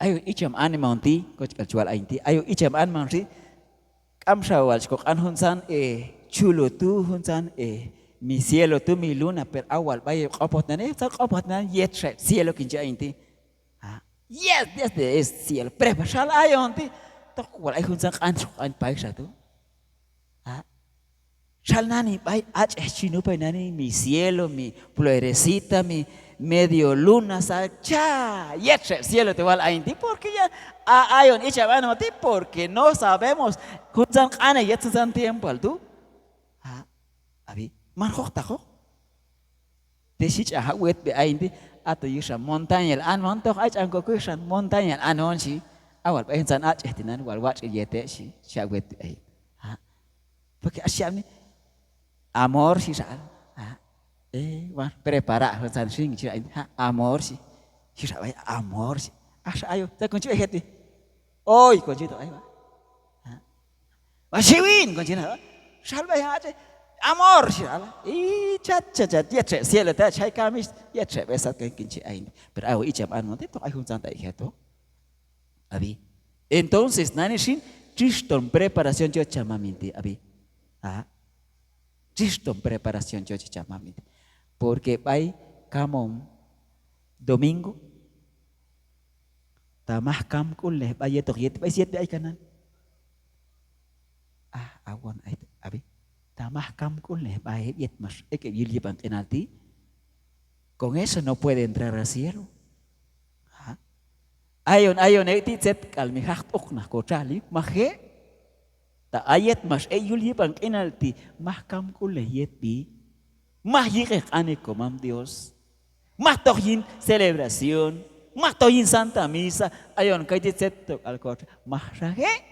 ayo icham an monti coach calchual ainti ayo icham an monti am shawal kok an hunsan chulo tu hunsan mi cielo tu mi luna per awal bay qopot nan sa qopot nan yet cielo kinja ainti yes this is cielo prepa shal ayo anti tok wal ay hunsan an pai sa tu shal nani bay ach chino pay nani mi cielo mi florecita mi medio luna sa cha yet cielo te wal ainti porque ya ayon icha van mati porque no sabemos hunsan ana yet san tiempo al tu abi man khok ta khok te sich a wet be ainti ato yusha montaña an montok ach an ko kushan montaña an on si awal ba hunsan ach tinan wal wach yete si sha wet ai porque asyam ni amor si sa van prepara hunsan sing si amor si sa amor si asa ayo ta kunci heti oi kunci to ai ba siwin kunci na salva ya amor si ala chat dia tre cielo ta chai kamis ya tre besat kan kunci ai pero ayo icham an monte to ai hunsan ta heto abi entonces nani sin chiston preparación yo chamaminte abi chiston preparación yo chamaminte porque bay kamon domingo tamah kam kulle bay to yet bay siete ay kanan awan ay abi tamah kam kulle bay yet mas que llevan penalti con eso no puede entrar al cielo ayon eti set kalmi hakt okna ko chali mahe ta ayet mas llevan penalti mahkam kulle yet bi mah yek ane komam Dios mah tohin celebración mah tohin santa misa ayon kay set al ko mah rahe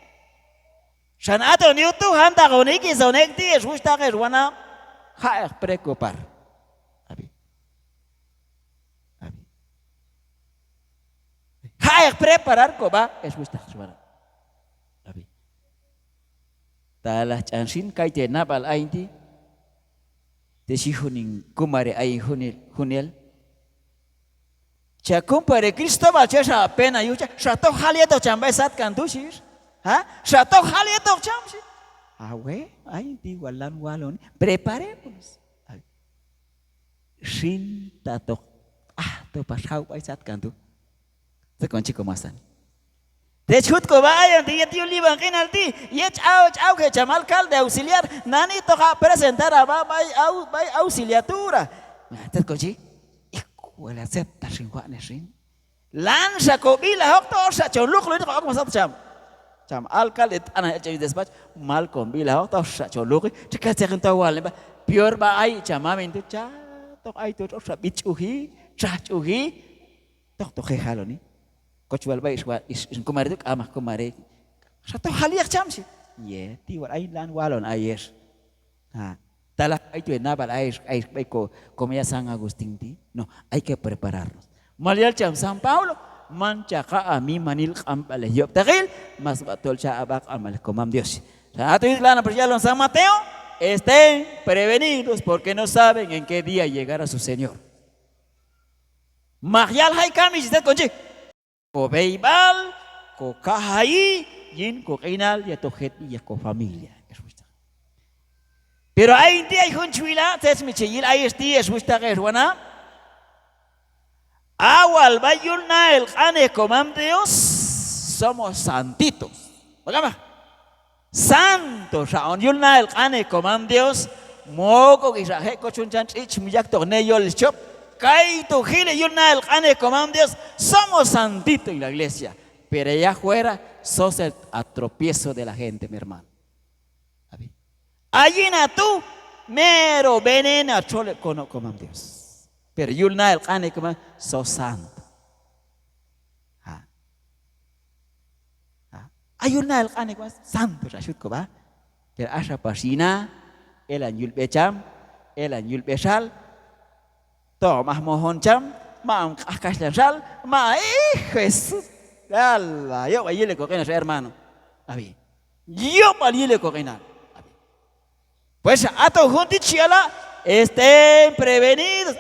shan ato ni tu handa ko ni ki sonek ti es gusta que wana ha preocupar abi ha preparar ko ba es gusta suara abi talah chansin kay te nabal ainti te si huning kumare ay hunel cha kumpare Cristobal cha sa pena yucha sa to halieto chambay sat kantushis sa to halieto chamsi we ainti walan walon preparemos sin tato to pasau bay sat kantu te konchi komasan te chut ko bayan te yet liban kinalti yet au que chamal alcalde auxiliar nani toca presentar a bay auxiliatura te konchi ikuela acepta sin juan sin lanza cobila hocto sa choluk lo ko masat cham alcalde ana hecho despach mal con bila hocto sa choluk te ka te kan tawal ba pior ba ai chamamen tu cha tok ai tu sa bichuhi cha chuhi tok he haloni kecuali baik kemarin itu amah kemarin satu hal yang camsi ye tiwar ay lan walon ayes talah itu nabal ayes baik como ya San Agustín ti no hay que prepararnos malial cam San Paulo mancaca a mí manil campale yob tagil mas batul cha abak amal comam Dios saat itu lana perjalanan San Mateo estén prevenidos porque no saben en qué día llegará su Señor magyal hay kami jisat konji ko beibal, ko kahai, yin ko kinal, ya tohet ya ko familia. Pero hay día hay junchuila, tes mi cheyil hay esti es gusta que es buena. Awal bayul na el ane comam Dios, somos santitos. Bagama. Santos, aun yul na el ane comam Dios, moco que sahe ko chunchan ich miyak to ne yol chop. Kai tu gile yuna el ane comam Dios, somos santitos en la iglesia, pero allá afuera sos el atropiezo de la gente, mi hermano. Allí na tú, mero venena chole comam Dios, pero yuna el ane comam sos santo. Ayuna el ane comam santo, rashut ko ba? Pero asha pasina, el anyul becham, el anyul bechal. To mah mohon cham ma akas sal ma Jesús Allah yo ayile ko kena hermano abi yo ayile ko kena abi pues ato junti chiala estén prevenidos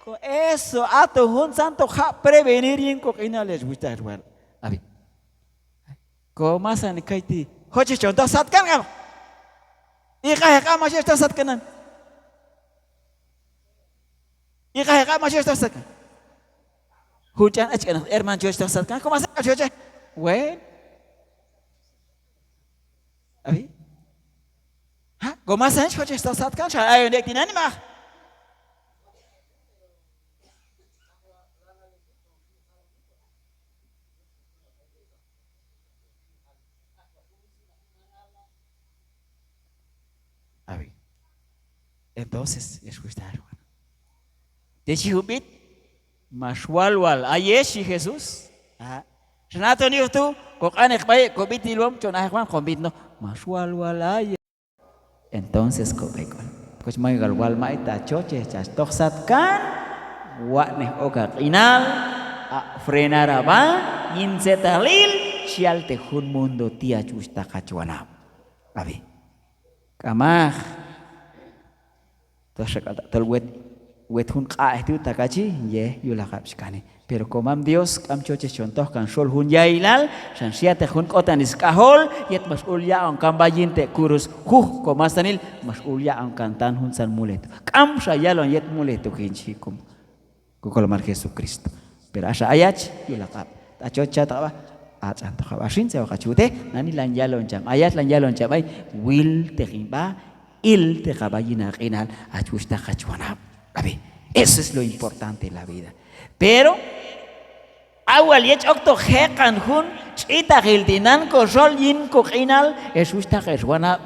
con eso ato jun santo ja prevenir en ko kena les gusta hermano abi komasan kaiti hoche contoh sat kan kamu ika masih sat kanan ika masih sat kan hujan aja kan erman jual sat kan komasan aja wen abi ha komasan hoche sat kan saya ayo dek tinani mah abi entonces escuchar hermano de chihubit maswalwal ayeshi Jesus Renato ni tu kok anek baik kok bitilom chona Juan kok bitno maswalwal ay entonces kok baik kok mai galwal mai ta choche chas toksat kan wa ne oga inal frenara ba insetalil sial te hun mundo tia chusta kachuana abi kamah tal wet hun ka itu takachi ye yulakap skane pero komam Dios kam choche contoh kan sol hun yailal san siate hun kotan iskahol yet masul ya on kam bayinte kurus komastanil masul ya on kantan hun san mulet kam sayalon yet mulet kinchi kum kukol mar Jesucristo pero asa ayach yulakap ta chocha ta ba acan to kabasin sa kachute nani lanjalon cham ayat lanjalon cham ay will te kimba il te kabayina kinal achusta kachuana abi eso es lo importante en la vida pero awal yech okto hekan hun chita gildinan ko sol yin ko kinal achusta kachuana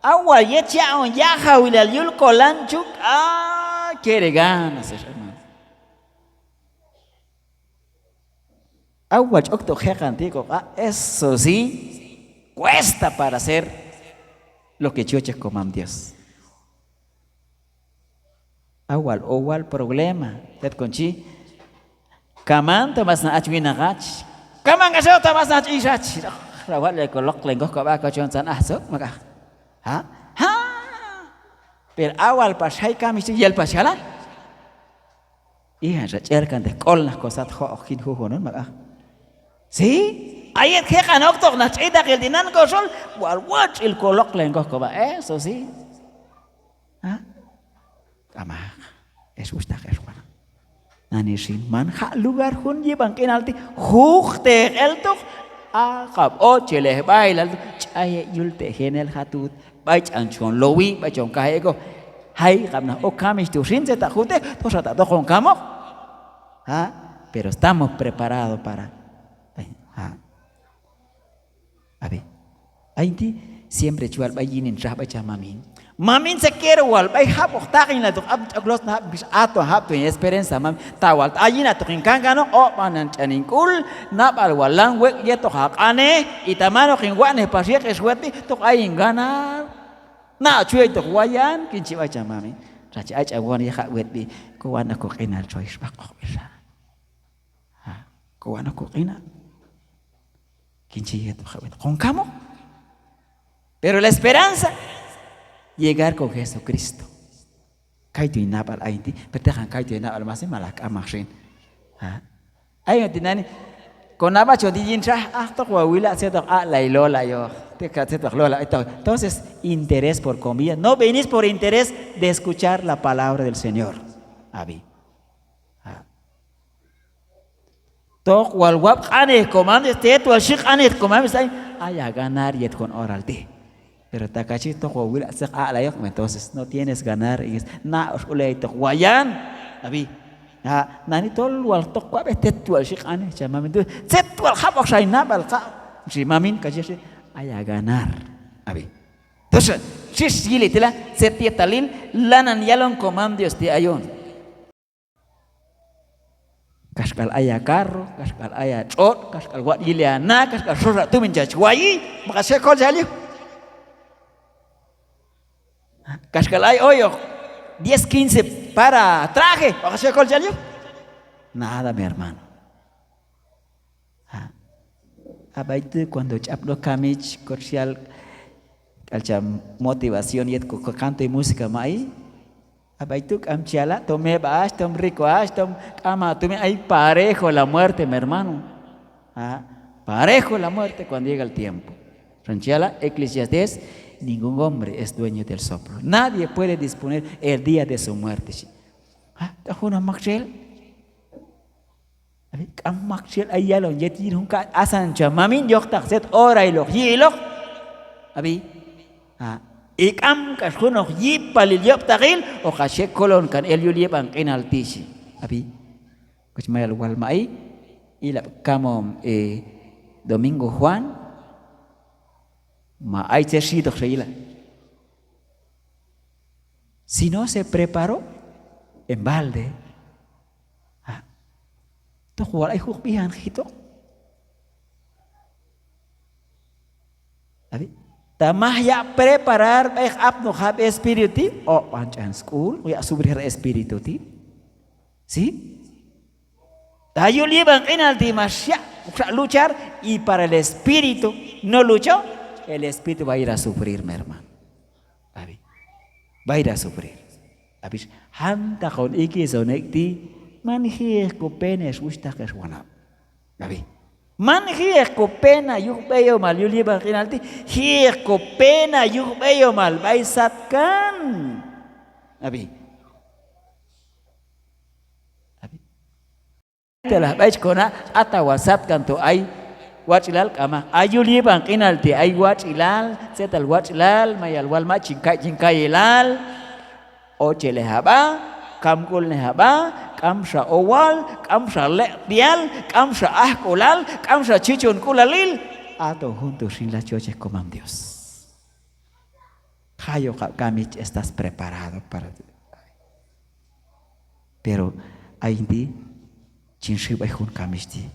awal yech ya on ya hawilal yul kolanchuk quiere ganas hermano awal okto hekan tico eso sí cuesta para hacer lo que choche coman Dios awal problema tet conchi kaman tamas na achwina gach kaman gasau tamas na achich rawat le kolok lenggoh ka ba ka chon san so maka ha per awal pasai kami si yel pasala iya racerkan de kol nas cosas ho okin ho non maka sí ayat que kanok tok na chida que dinan ko sol wal watch il kolok lenggoh ka ba eso sí ha kama es gusta que hermano nani sin man ha lugar hun ye bangkin alti hukte el tok akab o chele bailal chaye yulte genel hatut bai chanchon lowi bai chon kae ko hai kamna o kamis tu sin se ta jute to sa ta con kamo pero estamos preparados para a ver ainti siempre chual bayinin rah baca mamin se quiere wal bay hap oktakin la to aglos na bis ato hap to experience mam tawal ayina to kin kangano o manan chanin kul na bal walang we ye to hakane itamano kin wane pasiek esweti to ayin ganar na chuy to wayan kin chi baca mami raja aja wan ya hak wet bi ko wana ko kinal choice ba ko bisa ko wana ko kinal con camo pero la esperanza llegar con Jesucristo kaitu inapal ainti pertehan kaitu inapal masih malak amaksin ayo tinani con apa chodi jincha tok wa wila se tok lailo layo te ka se tok lola entonces interés por comida no venís por interés de escuchar la palabra del Señor abi tok wal wab ane comando este wal shik ane comando sai aya ganar yet con oral ti pero takachi tok wil sak alayok entonces no tienes ganar na ulay tok wayan abi nani tol wal tok wab este wal shik ane chama mentu set wal khabok sai na bal ka si mamin kaje aya ganar abi entonces si sile tela setietalil lanan yalon comando este ayon kaskal ayah carro, kaskal ayah cot, kaskal wat iliana, kaskal sorak tu menjadi wai, maka sekol jali. Kaskal ayah oyok 10-15 para traje, maka sekol jali. Nada mi hermano. Apa itu cuando hablo kamich comercial, calcam motivación y canto y música mai. Apa itu amchiala, tome baas, tom rico as, tom ama, tome ahí parejo la muerte, mi hermano. Parejo la muerte cuando llega el tiempo. Ranchiala, Eclesiastés, ningún hombre es dueño del soplo. Nadie puede disponer el día de su muerte. Una Maxel, Maxel, ahí ya lo yetir un cat, asancha, mamin, yo taxet, ora y lo hielo. Abi, y cam, cascuno, yip, palillo, tagil, o caché colon, can el yuliban en altishi. Abi, pues me al walmai, y la camo, Domingo Juan, ma hay chesito sheila. Si no se preparó en balde, to jugar hay jugbihan hito. Tamah ya preparar baik apno hab espiritu o panchan school ya subir espiritu ti. ¿Sí? Tayo liban en altimasya luchar y para el espíritu no luchó, el espíritu va a ir a sufrir, mi hermano. Va a ir a sufrir. Habis hanta con iki sonekti manhie ko penes gusta que suana. Abi. Manhie ko pena yuk beyo mal yuli banginalti, hie ko pena yuk beyo mal baisatkan. Abi. Telah baik kona atau WhatsApp kan tu ai wajilal kama ayuli bang inalti ai wajilal setal wajilal mayal wal ma cingkai ilal o cele haba kamkul ne haba kamsa owal kamsa le dial kamsa kulal kamsa chichun kulalil atau juntos sin la choche como Dios. Hayo kami estás preparado para pero ainti cinsi baikun kamisti.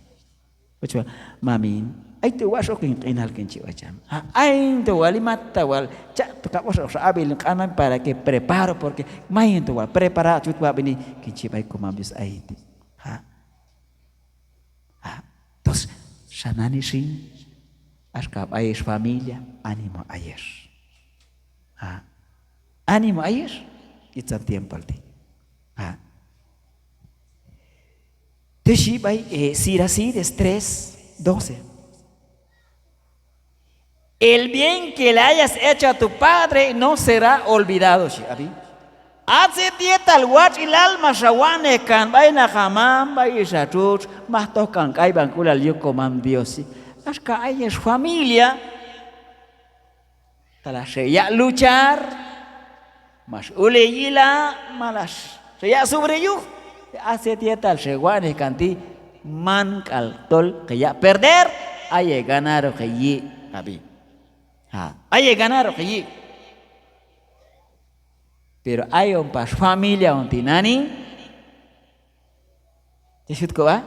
Ojo, mamin, ay tu wasok inal kenci wajam. Ay tu wali mata wal, cak tu tak wasok abil kanan para que preparo porque main tu wal prepara cut wab ini kenci baikku mabis ay ti. Tos sanani sing askap ayes familia animo ayes. Animo ayes itu tiempo ti. Teshibai, Siracides 3:12. El bien que le hayas hecho a tu padre no será olvidado. Hace dieta al watch y el alma shawane kan baina hamam baisa chuch más tocan kai bancula al yo comam Dios. Asca hay es familia. Talashe ya luchar más uleyila malas. Se ya sobreyu. Hace dieta al sheguane canti man tol que ya perder hay ganar o que yi abi hay ganar o que yi pero hay un pas familia un tinani disut ko ba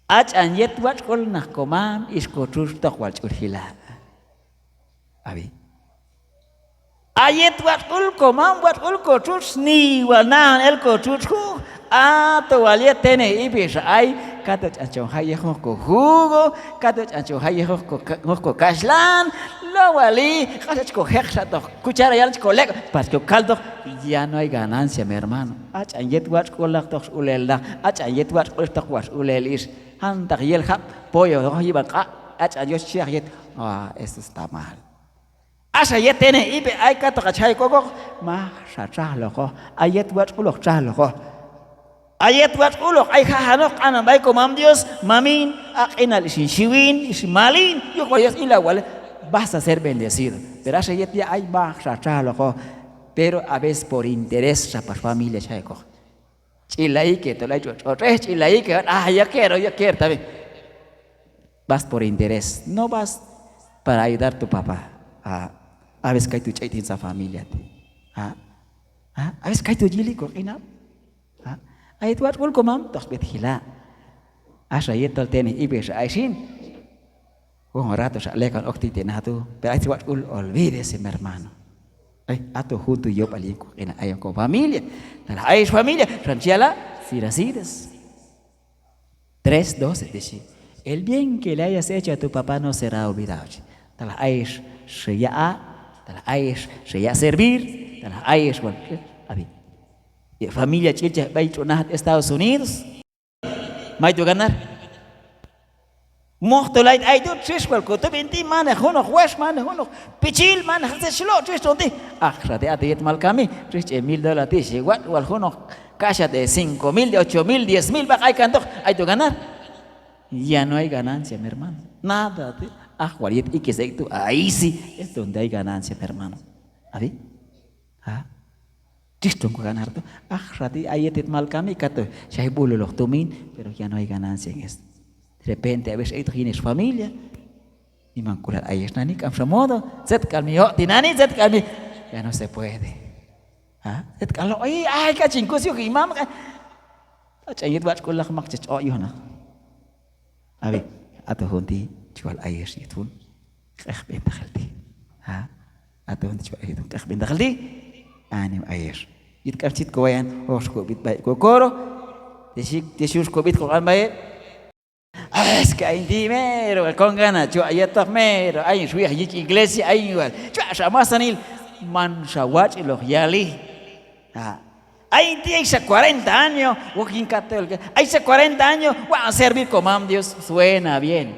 ach an yet wat kol nak komam isko trus tok wal urhila abi ayat wat kul komam wat kul kotus ni wana el kotus ku to walia tene ibis ay kato chancho haye ko jugo kato chancho haye ko kaslan lo wali kato ko hexa to cuchara ya ko lek pas que caldo ya no hay ganancia mi hermano ach ayat wat kul lak to ulella ach ayat wat kul to was ulelis hanta yel hap pollo ho yibaka ach ayot shiyet esto está mal. Asa ya tiene ibe ay kato kachay koko ma sa chalo ko ayat wat ulok chalo ko ayat wat ulok ay kahanok anan bay ko mam Dios mamin akinal isin shiwin isin malin yo ko yas ila wala vas a ser bendecido pero asa ya ay ma sa chalo ko pero a veces por interés sa par familia chay ko chilai que to la yo chilai que ya quiero también vas por interés no vas para ayudar a tu papá a veces cae tu chaitin sa familia a veces cae tu jili ko inap ay tu at kul komam tos bethila asa yetol teni ibes aisin un rato sa lekan okti tenatu pero ay tu at kul olvides mi hermano ay ato junto yo paliko ina ayon con familia la ay familia Ranchiala Siracides 3:12 dice el bien que le hayas hecho a tu papá no será olvidado tala aish sheya tala aish sheya servir tala aish bueno abi familia chicha bay chonat Estados Unidos mai tu ganar Mohtolait ay do trish wal ko to binti man hono khwash man hono pichil man hase shlo trish tonti akhra de atiyet mal kami trish $1,000 ti shewat wal hono kasha de 5,000 de 8,000 10,000 bak ay kanto ay to ganar ya no hay ganancia mi hermano nada waliet y que se tú ahí sí es donde hay ganancia mi hermano ¿abi? ¿Ah? Tristo con ganar tú akhra de ayetet mal kami kato shay bulu lo tumin pero ya no hay ganancia en esto. De repente a veces tienes familia y mancular ahí es nani cam modo zet calmi ho tinani zet calmi ya no se puede ha zet kalau ay ka chingko sio imam ka chayet wat ko lak mak chach yo na abi ato honti jual air yitun khakh ben dakhalti ha ato honti jual air khakh ben dakhalti anim air yit karchit ko wayan hos ko bit bay ko koro tishus ko bit ko an bay. Es que hay dinero, con ganas, yo ayer también, hay en su iglesia, hay igual, yo más anil, manshawach y los yali. Hay 40 años, walking católico, hay 40 años, va a servir como am Dios, suena bien.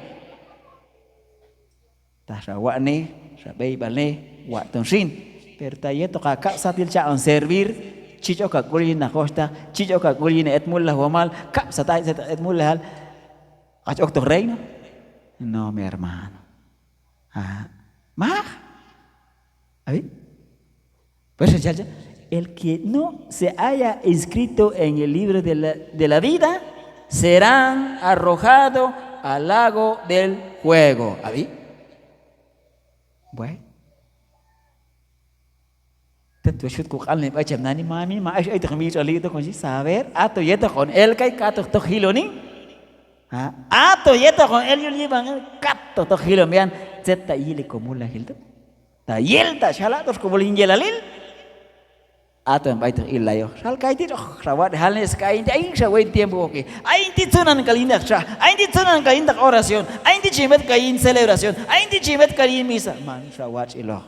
Tashawani, shabei bale, watonsin, pero tayeto kakak satil cha on servir, chicho kakulin na costa, chicho kakulin etmulla huamal, kap satay etmulla hal. ¿Has otro reino? No, mi hermano. ¿Más? Pues el que no se haya inscrito en el libro de la vida será arrojado al lago del fuego. ¿Abi? Bueno. Tentu shoot ko kalne pa chem nani mami ma ay tkhmi chali to kon si saber ato yeto kon el kai ka to hiloni. Ato yeto con él yo llevan cato to hilombian zeta yile como la hilto ta yelta shalatos como lingelalil ato en baito ilayo sal kaiti rawat halnes kain ain shawen tiempo okay ain ti tunan kalinda sha ain ti tunan kalinda oración ain ti chimet kain celebración ain ti chimet kain misa man shawat ilo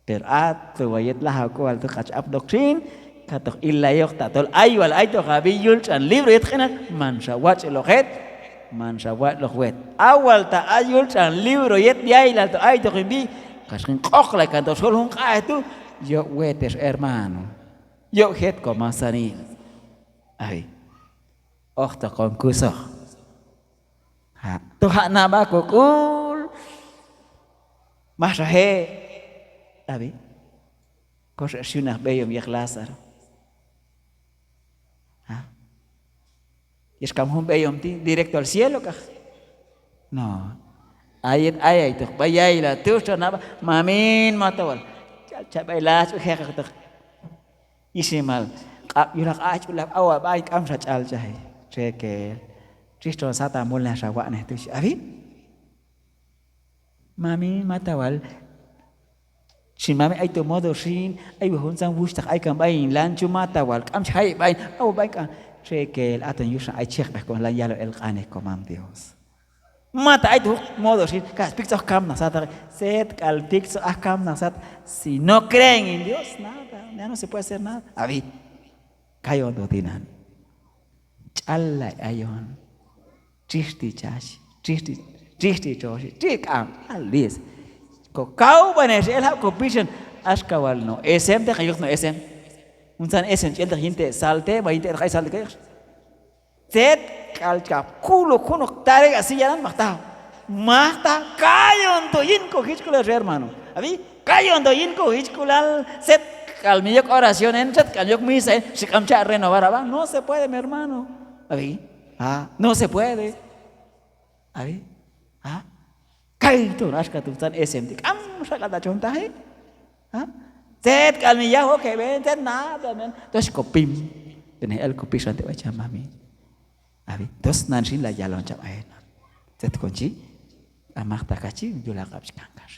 pero ato wayet la ko alto kach up doctrine katok ilayok tatol aywal ayto kabiyul chan libro yet khenak man shawat elohet man shawat lohwet awal ta ayul chan libro yet yaila to ayto kimbi kaskin kokla kanto solun kaitu yo wetes hermano yo het komasani ay okta konkuso ha to ha na ba kokul masahe abi cosa shuna beyom yak Lázaro. Y es como un beyom directo al cielo, ¿ca? No. Ay, tú, vaya y la tú, nada, mamin, matawal. Chabailas, ujeja, tú. Y si mal, yo la cacho, la agua, vaya, camsa, chal, chay. Cheque, Cristo sata, mulla, shawane, tú, ¿abi? Mamin, matawal. Si mami ay to modo sin, ay buhon sang wustak ay kambayin, lancho matawal, camsa, ay, bayin, aw, bayin, que el ato yusa ay check con la yalo el cane comam Dios mata ay tu modo si kas pictos cam nasat set al pictos cam nasat si no creen en Dios nada ya no se puede hacer nada abi kayo do tinan challa ayon tristi chash tristi choshi tikam alis ko kau banes el ha ko vision askawal no esem de kayok no esem unsan essential de gente salte va inter hay salte que set calca culo kuno tare así ya mata cayon to inco hichkula hermano abi cayon to inco hichkula set calmiyok oración en set calmiyok misa se camcha renovar va no se puede mi hermano abi no se puede abi cayo to rasca tu san essential am sakata chontahe Tet kalmiyah oke ben tet nada men terus kopim ini el kopi santai baca mami abi terus nanti la jalan cap air tet kunci amak takaci julak abis kangkar